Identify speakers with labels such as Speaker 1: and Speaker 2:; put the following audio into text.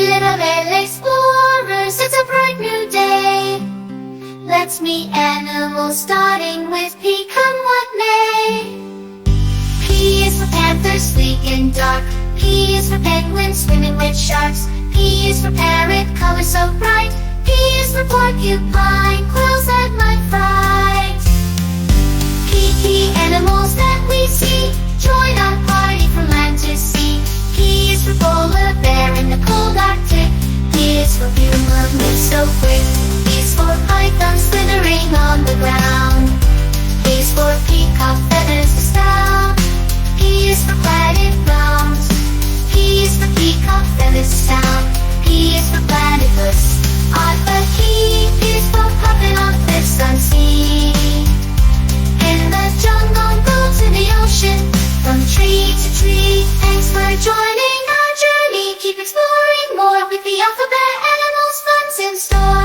Speaker 1: little explorers, it's a bright new day. Let's meet animals, starting with P, come what may. P is for panther, sleek and dark. P is for penguin, swimming with sharks. P is for parrot, color so bright. P is for porcupine, quills that might fright. P, animals that we see, join our party from land to sea. P is for polar bear in the cold Arctic. P is for puma, move so quick. P is for python, slithering on the ground. P is for peacock, feathers to sound. P is for planet round. P is for peacock, feathers to sound. P is for platypus, odd but keen. P is for puffin on cliffs unseen. In the jungle, go to the ocean, from tree to tree. Thanks for joining our journey. Keep exploring more with the alphabet, animals, fun's in store.